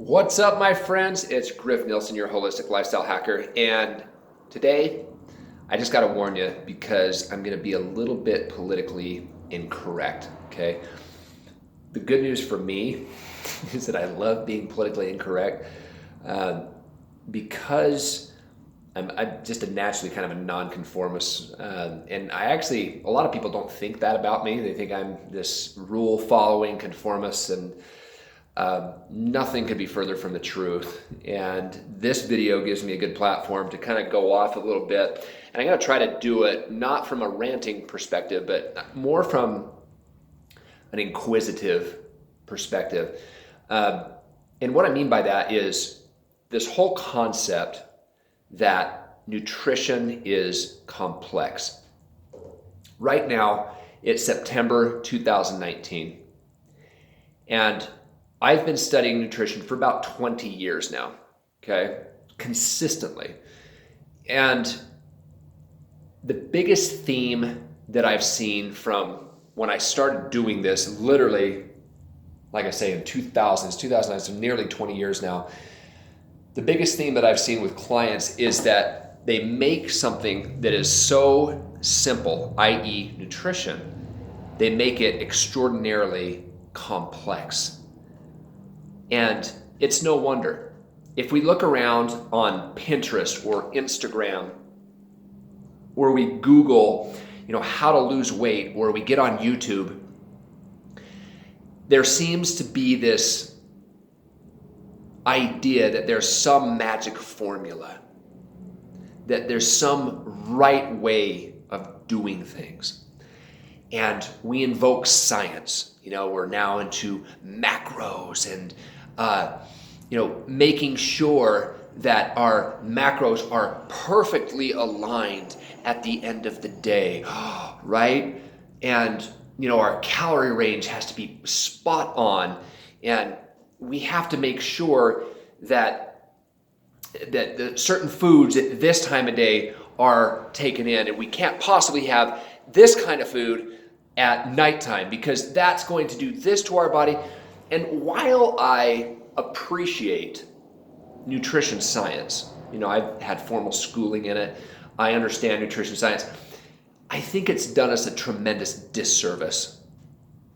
What's up, my friends? It's Griff Nielsen, your holistic lifestyle hacker. And today, I just got to warn you because I'm going to be a little bit politically incorrect, okay? The good news for me is that I love being politically incorrect because I'm just a naturally kind of a nonconformist. And a lot of people don't think that about me. They think I'm this rule-following conformist, and nothing could be further from the truth. And this video gives me a good platform to kind of go off a little bit. And I'm going to try to do it not from a ranting perspective, but more from an inquisitive perspective. And what I mean by that is this whole concept that nutrition is complex. Right now, it's September 2019. And I've been studying nutrition for about 20 years now, okay, consistently. And the biggest theme that I've seen from when I started doing this, literally, like I say, in 2009, so nearly 20 years now, the biggest theme that I've seen with clients is that they make something that is so simple, i.e. nutrition, they make it extraordinarily complex. And it's no wonder. If we look around on Pinterest or Instagram, or we Google, how to lose weight, or we get on YouTube, there seems to be this idea that there's some magic formula, that there's some right way of doing things. And we invoke science. We're now into macros and making sure that our macros are perfectly aligned at the end of the day, right? And, our calorie range has to be spot on. And we have to make sure that the certain foods at this time of day are taken in. And we can't possibly have this kind of food at nighttime because that's going to do this to our body. And while I appreciate nutrition science, I've had formal schooling in it, I understand nutrition science, I think it's done us a tremendous disservice.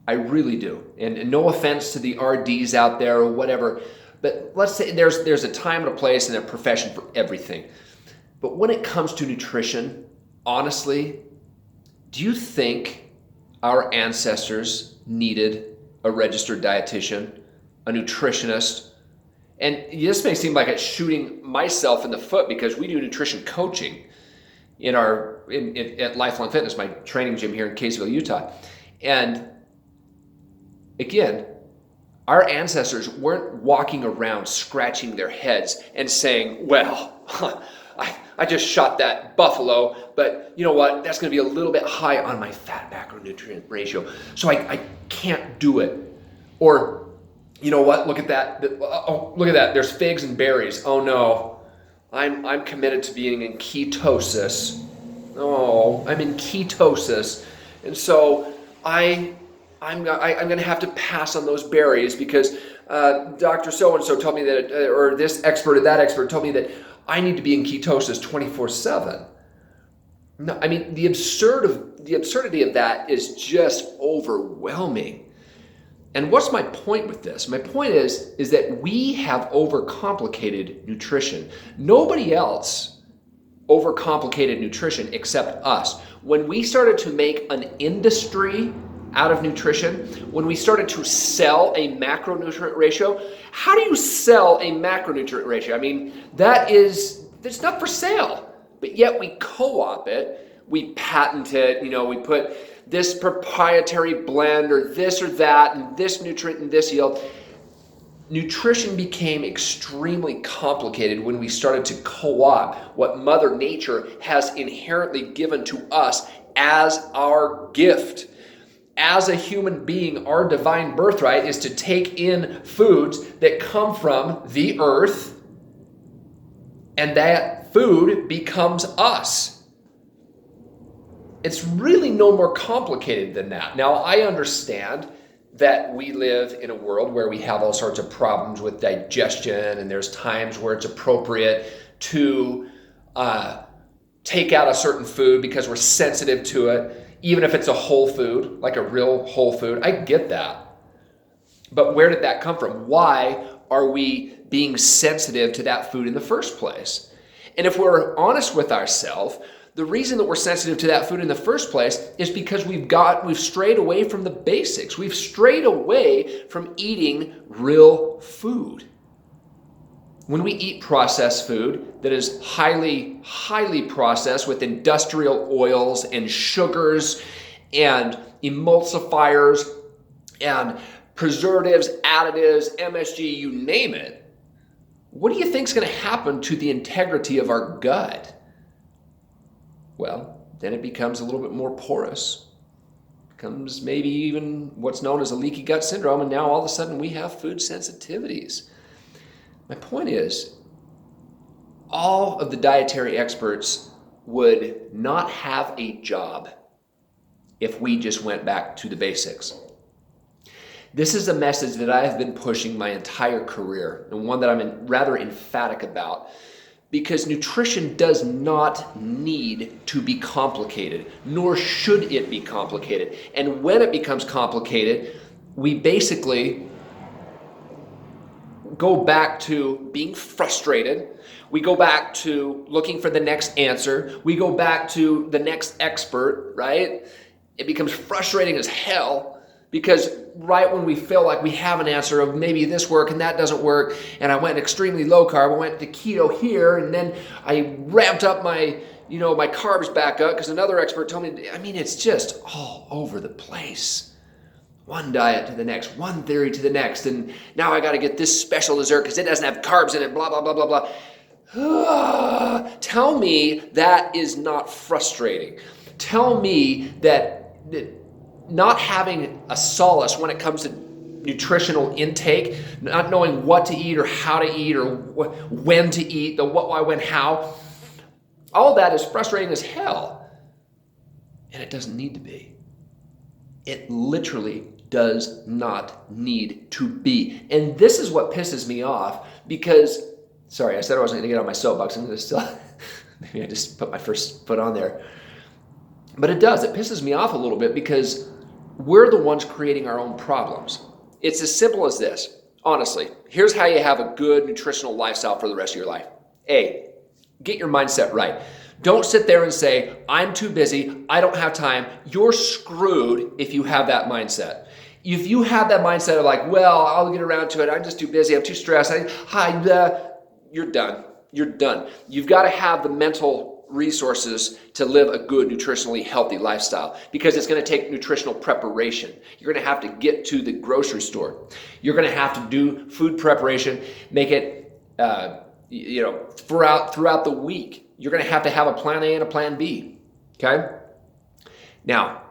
I really do. And no offense to the RDs out there or whatever, but let's say there's a time and a place and a profession for everything. But when it comes to nutrition, honestly, do you think our ancestors needed a registered dietitian, a nutritionist? And this may seem like it's shooting myself in the foot because we do nutrition coaching at Lifelong Fitness, my training gym here in Kaysville, Utah. And again, our ancestors weren't walking around scratching their heads and saying, well, I just shot that buffalo, but you know what? That's going to be a little bit high on my fat macronutrient ratio, so I can't do it. Or, you know what? Look at that. Oh, look at that. There's figs and berries. Oh no, I'm committed to being in ketosis. Oh, I'm in ketosis, and so I'm going to have to pass on those berries because Dr. So-and-so told me that, or this expert or that expert told me that I need to be in ketosis 24/7. No, I mean, the absurdity of that is just overwhelming. And what's my point with this? My point is that we have overcomplicated nutrition. Nobody else overcomplicated nutrition except us. When we started to make an industry out of nutrition, when we started to sell a macronutrient ratio, how do you sell a macronutrient ratio? I mean, it's not for sale, but yet we co-op it, we patent it, we put this proprietary blend or that and this nutrient and this yield. Nutrition became extremely complicated when we started to co-opt what Mother Nature has inherently given to us as our gift. As a human being, our divine birthright is to take in foods that come from the earth, and that food becomes us. It's really no more complicated than that. Now, I understand that we live in a world where we have all sorts of problems with digestion, and there's times where it's appropriate to take out a certain food because we're sensitive to it, even if it's a whole food, like a real whole food. I get that. But where did that come from? Why are we being sensitive to that food in the first place? And if we're honest with ourselves, the reason that we're sensitive to that food in the first place is because we've strayed away from the basics. We've strayed away from eating real food. When we eat processed food that is highly, highly processed with industrial oils and sugars and emulsifiers and preservatives, additives, MSG, you name it, what do you think is going to happen to the integrity of our gut? Well, then it becomes a little bit more porous. Becomes maybe even what's known as a leaky gut syndrome, and now all of a sudden we have food sensitivities. My point is, all of the dietary experts would not have a job if we just went back to the basics. This is a message that I have been pushing my entire career, and one that I'm rather emphatic about, because nutrition does not need to be complicated, nor should it be complicated. And when it becomes complicated, we basically go back to being frustrated. We go back to looking for the next answer. We go back to the next expert, right? It becomes frustrating as hell. Because right when we feel like we have an answer of maybe this work and that doesn't work, and I went extremely low carb, I went to keto here, and then I ramped up my carbs back up because another expert told me, it's just all over the place. One diet to the next, one theory to the next, and now I got to get this special dessert because it doesn't have carbs in it, blah, blah, blah, blah, blah. Tell me that is not frustrating. Tell me that not having a solace when it comes to nutritional intake, not knowing what to eat or how to eat or when to eat, the what, why, when, how, all that is frustrating as hell. And it doesn't need to be. It literally does not need to be. And this is what pisses me off because, sorry, I said I wasn't going to get on my soapbox. I'm going to still, maybe I just put my first foot on there. But it does. It pisses me off a little bit because we're the ones creating our own problems. It's as simple as this. Honestly, here's how you have a good nutritional lifestyle for the rest of your life. A, get your mindset right. Don't sit there and say, I'm too busy, I don't have time. You're screwed if you have that mindset. If you have that mindset of like, well, I'll get around to it, I'm just too busy, I'm too stressed, you're done. You're done. You've got to have the mental resources to live a good, nutritionally healthy lifestyle because it's going to take nutritional preparation. You're going to have to get to the grocery store. You're going to have to do food preparation, make it, throughout the week. You're going to have a plan A and a plan B. Okay? Now,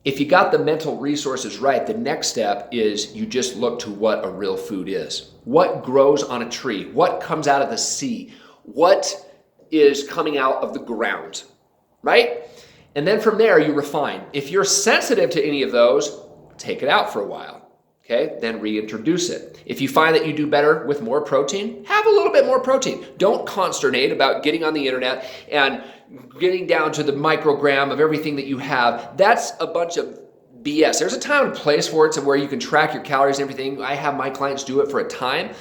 if you got the mental resources right, the next step is you just look to what a real food is. What grows on a tree? What comes out of the sea? What is coming out of the ground, right? And then from there, you refine. If you're sensitive to any of those, take it out for a while, okay? Then reintroduce it. If you find that you do better with more protein, have a little bit more protein. Don't consternate about getting on the internet and getting down to the microgram of everything that you have. That's a bunch of BS. There's a time and place for it to where you can track your calories and everything. I have my clients do it for a time,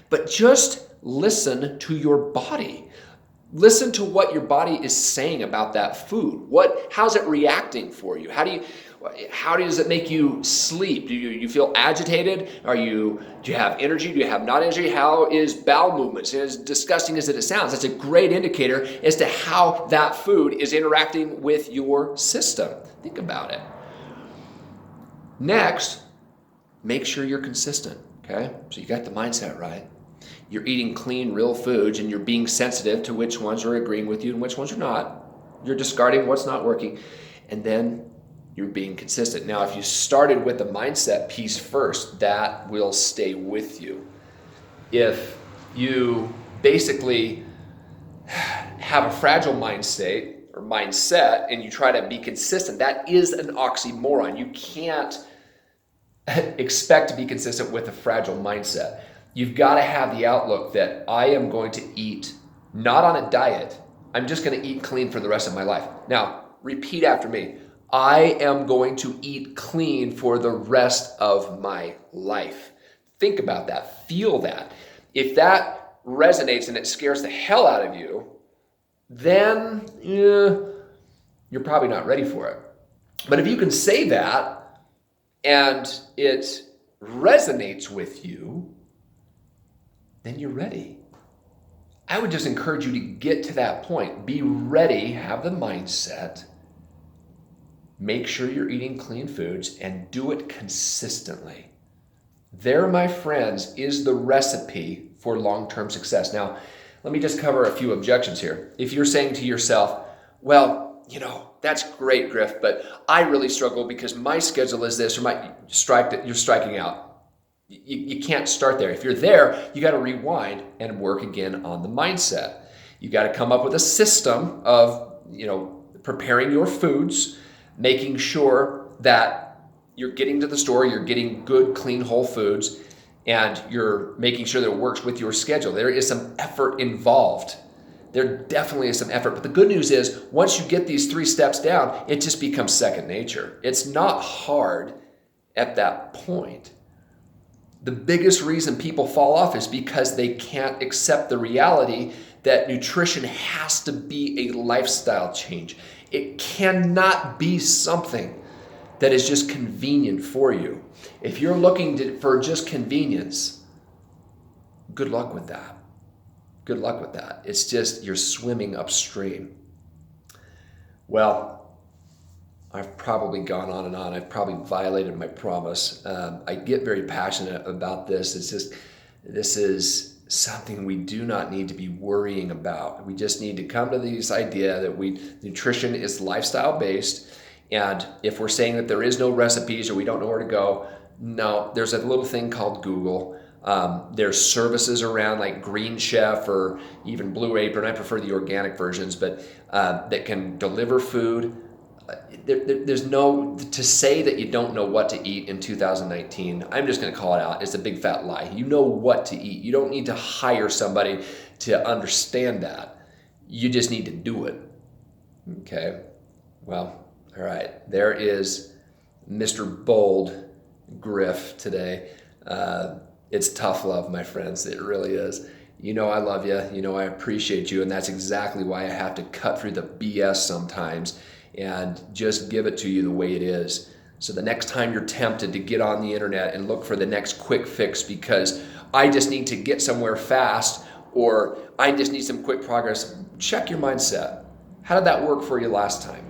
but just listen to your body. Listen to what your body is saying about that food. How's it reacting for you? How does it make you sleep? Do you feel agitated? Do you have energy? Do you have not energy? How is bowel movements? As disgusting as it sounds, that's a great indicator as to how that food is interacting with your system. Think about it. Next, make sure you're consistent, okay? So you got the mindset right. You're eating clean, real foods, and you're being sensitive to which ones are agreeing with you and which ones are not. You're discarding what's not working, and then you're being consistent. Now, if you started with the mindset piece first, that will stay with you. If you basically have a fragile mindset and you try to be consistent, that is an oxymoron. You can't expect to be consistent with a fragile mindset. You've got to have the outlook that I am going to eat not on a diet. I'm just going to eat clean for the rest of my life. Now, repeat after me. I am going to eat clean for the rest of my life. Think about that. Feel that. If that resonates and it scares the hell out of you, then you're probably not ready for it. But if you can say that and it resonates with you, then you're ready. I would just encourage you to get to that point. Be ready, have the mindset, make sure you're eating clean foods, and do it consistently. There, my friends, is the recipe for long-term success. Now, let me just cover a few objections here. If you're saying to yourself, well, that's great, Griff, but I really struggle because my schedule is this, or you're striking out. You can't start there. If you're there, you got to rewind and work again on the mindset. You got to come up with a system of, preparing your foods, making sure that you're getting to the store, you're getting good, clean, whole foods, and you're making sure that it works with your schedule. There is some effort involved. There definitely is some effort. But the good news is, once you get these 3 steps down, it just becomes second nature. It's not hard at that point. The biggest reason people fall off is because they can't accept the reality that nutrition has to be a lifestyle change. It cannot be something that is just convenient for you. If you're looking for just convenience, good luck with that. Good luck with that. It's just you're swimming upstream. Well, I've probably gone on and on. I've probably violated my promise. I get very passionate about this. This is something we do not need to be worrying about. We just need to come to this idea that nutrition is lifestyle based. And if we're saying that there is no recipes or we don't know where to go, no, there's a little thing called Google. There's services around like Green Chef or even Blue Apron. I prefer the organic versions, but that can deliver food. There's no, to say that you don't know what to eat in 2019, I'm just going to call it out. It's a big fat lie. You know what to eat. You don't need to hire somebody to understand that. You just need to do it. Okay. Well, all right. There is Mr. Bold Griff today. It's tough love, my friends. It really is. I love you. I appreciate you. And that's exactly why I have to cut through the BS sometimes and just give it to you the way it is. So the next time you're tempted to get on the internet and look for the next quick fix because I just need to get somewhere fast or I just need some quick progress, check your mindset. How did that work for you last time?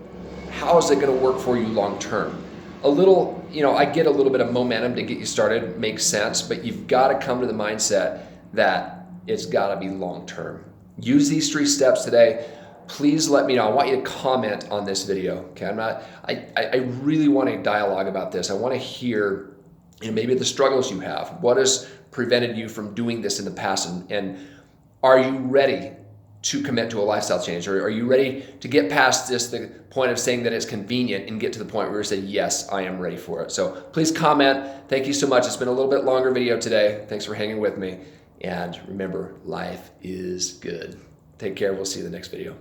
How is it going to work for you long term? I get a little bit of momentum to get you started, makes sense, but you've got to come to the mindset that it's got to be long term. Use these 3 steps today. Please let me know. I want you to comment on this video. Okay, I really want to dialogue about this. I want to hear, maybe the struggles you have. What has prevented you from doing this in the past? And are you ready to commit to a lifestyle change? Or are you ready to get past the point of saying that it's convenient and get to the point where you say, yes, I am ready for it. So please comment. Thank you so much. It's been a little bit longer video today. Thanks for hanging with me. And remember, life is good. Take care. We'll see you in the next video.